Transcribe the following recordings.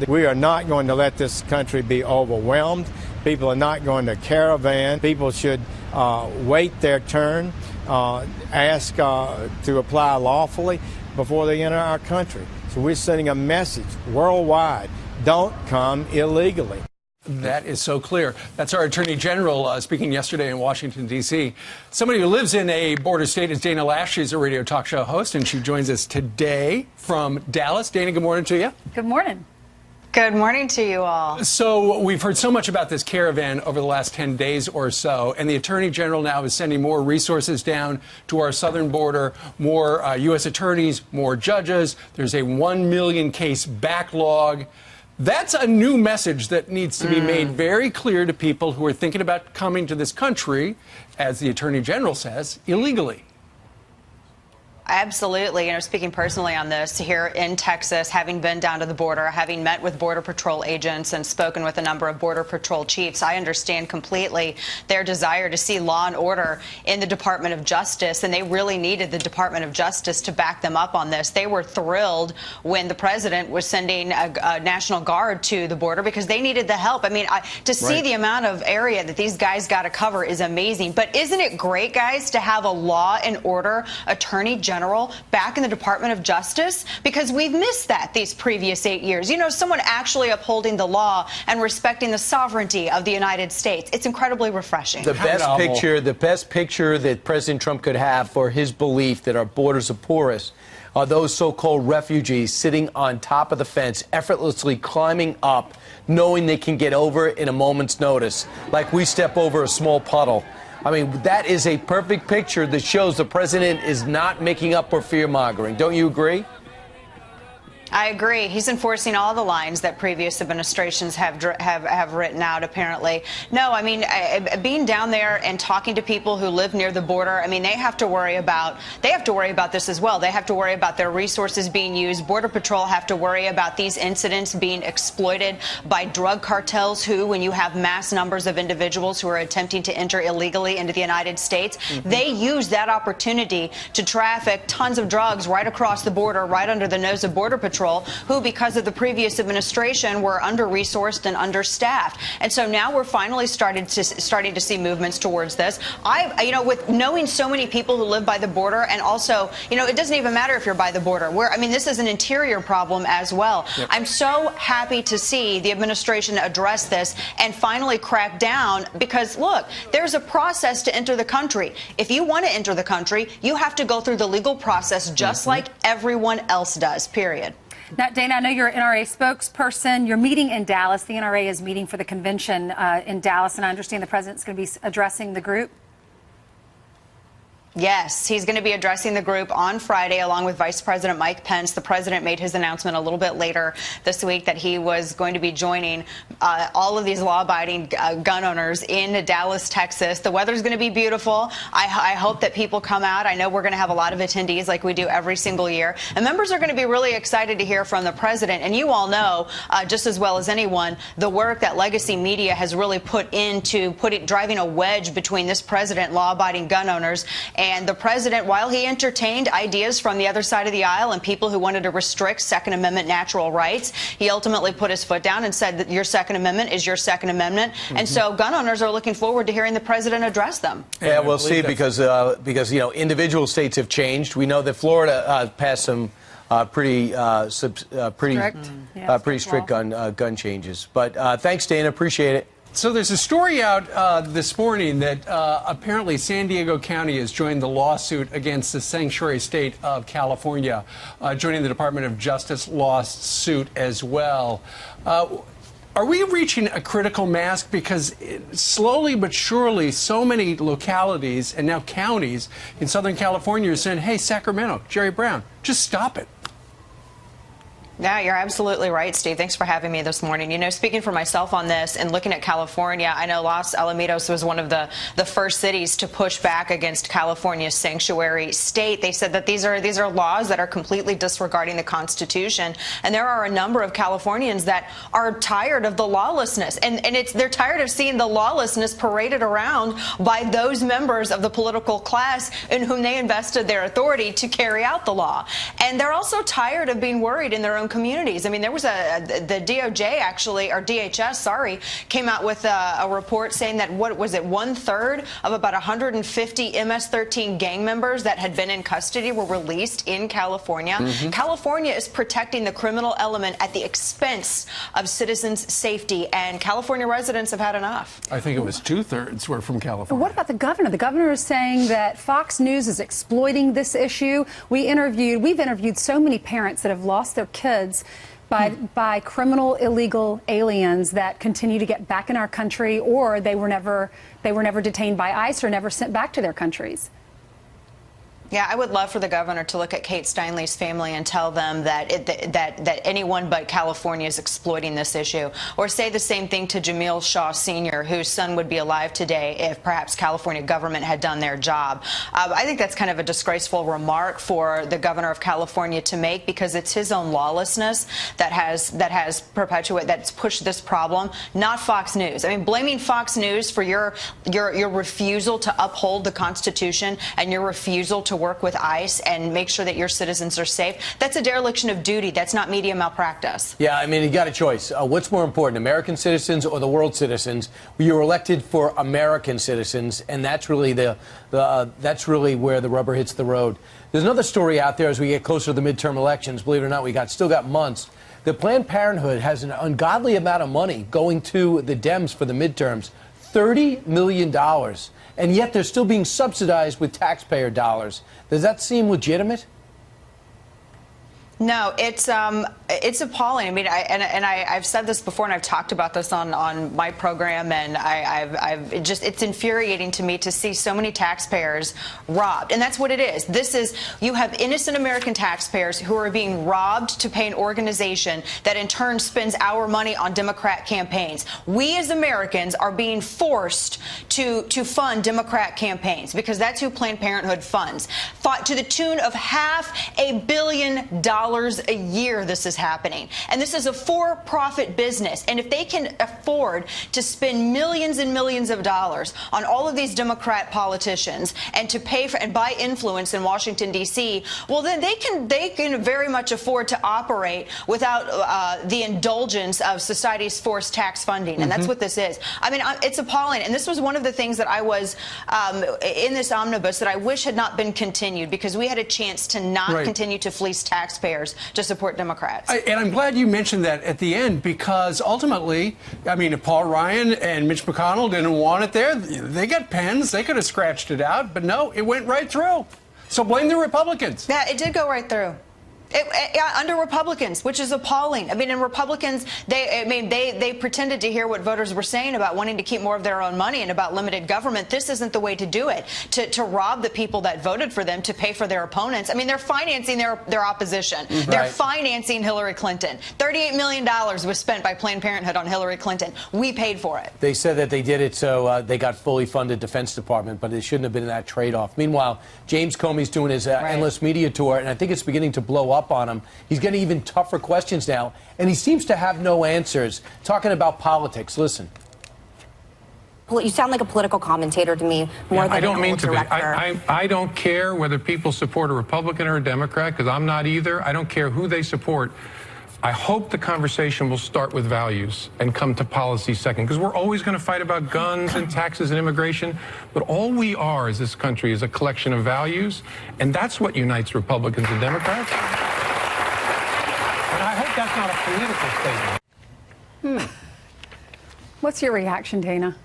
We are not going to let this country be overwhelmed. People are not going to caravan. People should wait their turn, ask to apply lawfully before they enter our country. So we're sending a message worldwide: don't come illegally. That is so clear. That's our Attorney General speaking yesterday in Washington, D.C. Somebody who lives in a border state is Dana Loesch. She's a radio talk show host, and she joins us today from Dallas. Dana, good morning to you. Good morning. Good morning to you all. So we've heard so much about this caravan over the last 10 days or so, and the Attorney General now is sending more resources down to our southern border, more U.S. attorneys, more judges. There's a 1 million case backlog. That's a new message that needs to be made very clear to people who are thinking about coming to this country, as the Attorney General says, illegally. Absolutely. You know, speaking personally on this, here in Texas, having been down to the border, having met with Border Patrol agents and spoken with a number of Border Patrol chiefs, I understand completely their desire to see law and order in the Department of Justice, and they really needed the Department of Justice to back them up on this. They were thrilled when the president was sending a National Guard to the border because they needed the help. I mean, to see the amount of area that these guys got to cover is amazing. But isn't it great, guys, to have a law and order Attorney General back in the Department of Justice? Because we've missed that these previous 8 years. You know, someone actually upholding the law and respecting the sovereignty of the United States. It's incredibly refreshing. The best picture that President Trump could have for his belief that our borders are porous are those so-called refugees sitting on top of the fence, effortlessly climbing up, knowing they can get over it in a moment's notice, like we step over a small puddle. I mean, that is a perfect picture that shows the president is not making up for fear-mongering. Don't you agree? I agree. He's enforcing all the lines that previous administrations have written out, apparently. No, I mean, being down there and talking to people who live near the border, I mean, they have to worry about this as well. They have to worry about their resources being used. Border Patrol have to worry about these incidents being exploited by drug cartels who, when you have mass numbers of individuals who are attempting to enter illegally into the United States, they use that opportunity to traffic tons of drugs right across the border, right under the nose of Border Patrol, who, because of the previous administration, were under-resourced and understaffed. And so now we're finally starting to see movements towards this. You know, with knowing so many people who live by the border, and also, you know, it doesn't even matter if you're by the border. I mean, this is an interior problem as well. Yep. I'm so happy to see the administration address this and finally crack down, because, look, there's a process to enter the country. If you want to enter the country, you have to go through the legal process just like everyone else does, period. Now, Dana, I know you're an NRA spokesperson. You're meeting in Dallas. The NRA is meeting for the convention in Dallas, and I understand the president's going to be addressing the group. Yes, he's going to be addressing the group on Friday along with Vice President Mike Pence. The president made his announcement a little bit later this week that he was going to be joining all of these law-abiding gun owners in Dallas, Texas. The weather's going to be beautiful. I hope that people come out. I know we're going to have a lot of attendees like we do every single year. And members are going to be really excited to hear from the president. And you all know, just as well as anyone, the work that legacy media has really put into driving a wedge between this president, law-abiding gun owners, and the president, while he entertained ideas from the other side of the aisle and people who wanted to restrict Second Amendment natural rights, he ultimately put his foot down and said that your Second Amendment is your Second Amendment. And so gun owners are looking forward to hearing the president address them. Yeah, we'll see, because you know, individual states have changed. We know that Florida passed some pretty strict gun changes. But thanks, Dana. Appreciate it. So there's a story out this morning that apparently San Diego County has joined the lawsuit against the sanctuary state of California, joining the Department of Justice lawsuit as well. Are we reaching a critical mass? Because slowly but surely, so many localities and now counties in Southern California are saying, hey, Sacramento, Jerry Brown, just stop it. Yeah, you're absolutely right, Steve. Thanks for having me this morning. You know, speaking for myself on this and looking at California, I know Los Alamitos was one of the first cities to push back against California's sanctuary state. They said that these are laws that are completely disregarding the Constitution, and there are a number of Californians that are tired of the lawlessness, and they're tired of seeing the lawlessness paraded around by those members of the political class in whom they invested their authority to carry out the law. And they're also tired of being worried in their own own communities. I mean, there was the DOJ actually, or DHS, sorry, came out with a report saying that, what was it, 1/3 of about 150 MS-13 gang members that had been in custody were released in California. California is protecting the criminal element at the expense of citizens' safety, and California residents have had enough. I think it was 2/3 were from California. What about the governor? The governor is saying that Fox News is exploiting this issue. We've interviewed so many parents that have lost their kids by criminal, illegal aliens that continue to get back in our country, or they were never detained by ICE or never sent back to their countries. Yeah, I would love for the governor to look at Kate Steinle's family and tell them that that anyone but California is exploiting this issue, or say the same thing to Jamil Shaw Sr., whose son would be alive today if perhaps California government had done their job. I think that's kind of a disgraceful remark for the governor of California to make, because it's his own lawlessness that has perpetuated, that's pushed this problem, not Fox News. I mean, blaming Fox News for your refusal to uphold the Constitution and your refusal to work with ICE and make sure that your citizens are safe, that's a dereliction of duty. That's not media malpractice. Yeah, I mean, you got a choice. What's more important, American citizens or the world citizens? You were elected for American citizens, and that's really that's really where the rubber hits the road. There's another story out there as we get closer to the midterm elections. Believe it or not, we still got months. The Planned Parenthood has an ungodly amount of money going to the Dems for the midterms, $30 million. And yet they're still being subsidized with taxpayer dollars. Does that seem legitimate? No, it's appalling. I mean, I've said this before, and I've talked about this on my program, and it's infuriating to me to see so many taxpayers robbed, and that's what it is. You have innocent American taxpayers who are being robbed to pay an organization that in turn spends our money on Democrat campaigns. We as Americans are being forced to fund Democrat campaigns, because that's who Planned Parenthood funds, to the tune of $500 million a year. This is happening, and this is a for-profit business, and if they can afford to spend millions and millions of dollars on all of these Democrat politicians and to pay for and buy influence in Washington, D.C., well, then they can very much afford to operate without the indulgence of society's forced tax funding, and that's what this is. I mean, it's appalling, and this was one of the things that I was in this omnibus that I wish had not been continued, because we had a chance to not continue to fleece taxpayers to support Democrats. And I'm glad you mentioned that at the end, because ultimately, I mean, if Paul Ryan and Mitch McConnell didn't want it there, they got pens. They could have scratched it out, but no, it went right through. So blame the Republicans. Yeah, it did go right through. Under Republicans, which is appalling. I mean, and Republicans, they pretended to hear what voters were saying about wanting to keep more of their own money and about limited government. This isn't the way to do it, to rob the people that voted for them to pay for their opponents. I mean, they're financing their opposition. They're financing Hillary Clinton. $38 million was spent by Planned Parenthood on Hillary Clinton. We paid for it. They said that they did it so they got fully funded Defense Department, but it shouldn't have been that trade-off. Meanwhile, James Comey's doing his endless media tour, and I think it's beginning to blow up on him. He's getting even tougher questions now, and he seems to have no answers. Talking about politics. Listen. You sound like a political commentator to me more than I don't an mean old to be. director. I don't care whether people support a Republican or a Democrat, because I'm not either. I don't care who they support. I hope the conversation will start with values and come to policy second, because we're always going to fight about guns and taxes and immigration. But all we are as this country is a collection of values, and that's what unites Republicans and Democrats. And I hope that's not a political statement. What's your reaction, Dana?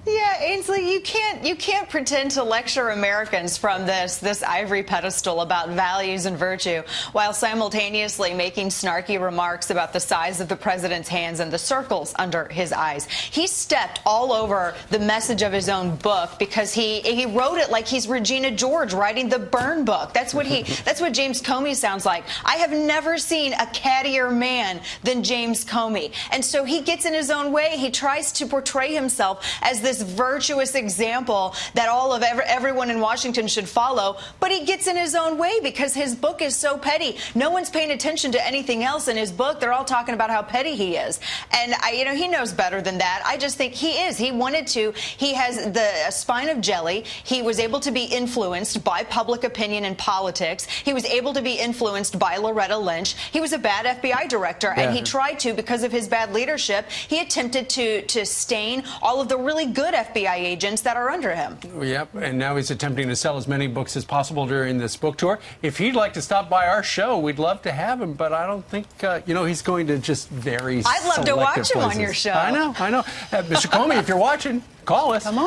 Yeah, Ainsley, you can't pretend to lecture Americans from this ivory pedestal about values and virtue while simultaneously making snarky remarks about the size of the president's hands and the circles under his eyes. He stepped all over the message of his own book because he wrote it like he's Regina George writing the Burn book. That's what James Comey sounds like. I have never seen a cattier man than James Comey. And so he gets in his own way. He tries to portray himself as this virtuous example that all of everyone in Washington should follow, but he gets in his own way because his book is so petty. No one's paying attention to anything else in his book. They're all talking about how petty he is. And, he knows better than that. I just think he is. He wanted to. He has a spine of jelly. He was able to be influenced by public opinion and politics. He was able to be influenced by Loretta Lynch. He was a bad FBI director, and he tried to, because of his bad leadership, he attempted to stain all of the really good FBI agents that are under him. Yep, and now he's attempting to sell as many books as possible during this book tour. If he'd like to stop by our show, we'd love to have him, but I don't think, he's going to just very I'd love to watch him on your show. I know. Mr. Comey, if you're watching, call us. Come on.